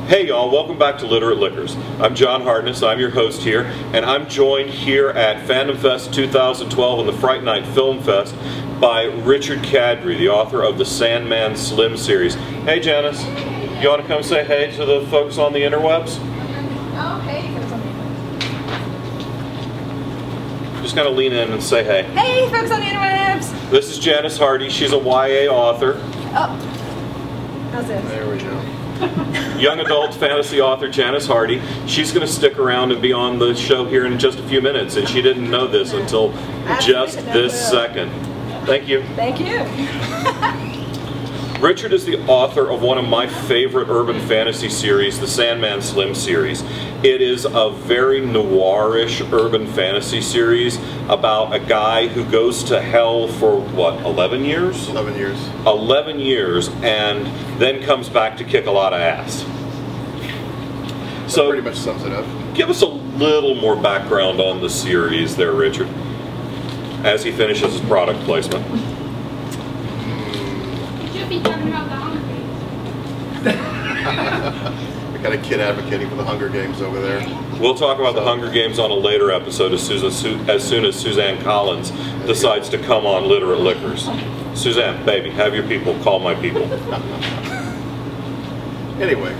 Hey y'all, welcome back to Literate Liquors. I'm John Hartness, I'm your host here, and I'm joined here at Fandom Fest 2012 and the Fright Night Film Fest by Richard Kadrey, the author of the Sandman Slim series. Hey Janice, you want to come say hey to the folks on the interwebs? Oh, hey. Just kind of lean in and say hey. Hey folks on the interwebs! This is Janice Hardy, she's a YA author. Oh, how's this? There we go. Young adult fantasy author Janice Hardy. She's going to stick around and be on the show here in just a few minutes, and she didn't know this until just this second. Thank you. Thank you. Richard is the author of one of my favorite urban fantasy series, the Sandman Slim series. It is a very noirish urban fantasy series about a guy who goes to hell for, what, 11 years? 11 years. 11 years, and then comes back to kick a lot of ass. So that pretty much sums it up. Give us a little more background on the series there, Richard, as he finishes his product placement. Be talking about the Hunger Games. I got a kid advocating for the Hunger Games over there. We'll talk about the Hunger Games on a later episode as soon as Suzanne Collins decides to come on Literate Liquors. Suzanne, baby, have your people call my people. Anyway,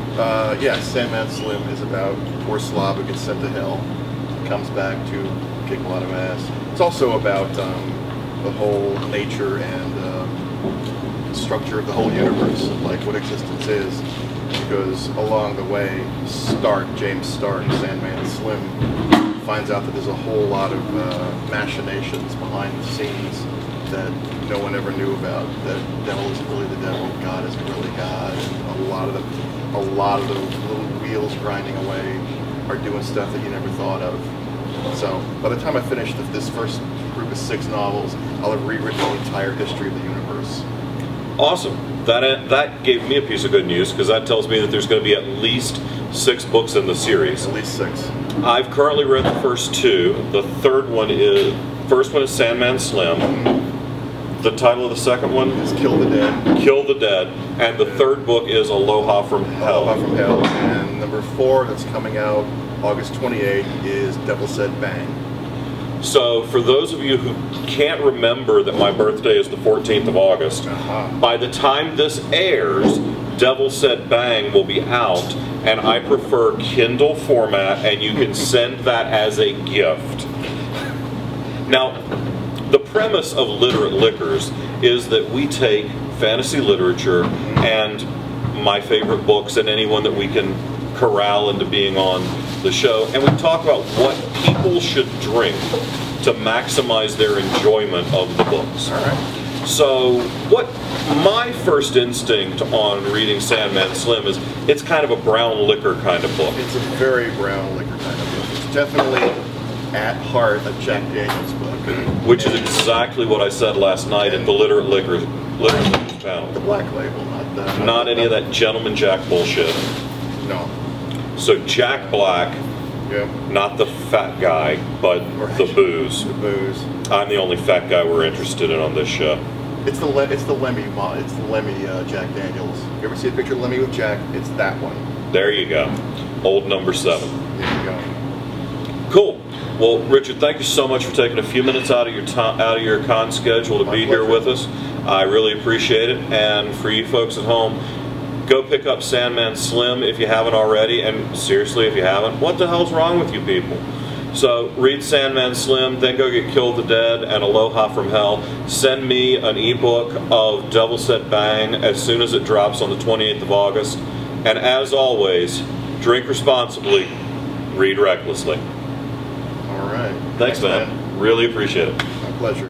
yeah, Sandman Slim is about a poor slob who gets sent to hell, comes back to kick a lot of ass. It's also about the whole nature and structure of the whole universe, of like what existence is, because along the way, James Stark, Sandman Slim, finds out that there's a whole lot of machinations behind the scenes that no one ever knew about. That devil isn't really the devil, God isn't really God, and a lot of the little wheels grinding away are doing stuff that you never thought of. So by the time I finish this first group of 6 novels, I'll have rewritten the entire history of the universe. Awesome. That gave me a piece of good news, because that tells me that there's going to be at least 6 books in the series. At least 6. I've currently read the first 2. The first one is Sandman Slim. The title of the second one is Kill the Dead. Kill the Dead. And the third book is Aloha from Hell. Aloha from Hell. And number 4 that's coming out August 28th is Devil Said Bang. So, for those of you who can't remember that my birthday is the 14th of August, by the time this airs, Devil Said Bang will be out, and I prefer Kindle format, and you can send that as a gift. Now, the premise of Literate Liquors is that we take fantasy literature and my favorite books and anyone that we can corral into being on the show, and we talk about what people should drink to maximize their enjoyment of the books. All right. So what my first instinct on reading Sandman Slim is, it's kind of a brown liquor kind of book. It's a very brown liquor kind of book. It's definitely at heart a Jack Daniels book. Which is exactly what I said last night at the Literate Liquors panel. The black label, not any of that Gentleman Jack bullshit. No. So Jack Black, yeah. Not the fat guy, but the booze. The booze. I'm the only fat guy we're interested in on this show. It's the Lemmy Jack Daniels. You ever see a picture of Lemmy with Jack? It's that one. There you go. Old number 7. There you go. Cool. Well, Richard, thank you so much for taking a few minutes out of your con schedule to be here with us. I really appreciate it. And for you folks at home, go pick up Sandman Slim if you haven't already, and seriously, if you haven't, what the hell's wrong with you people? So read Sandman Slim, then go get Kill the Dead and Aloha from Hell. Send me an ebook of Devil Said Bang as soon as it drops on the 28th of August. And as always, drink responsibly, read recklessly. All right. Thanks, man. Really appreciate it. My pleasure.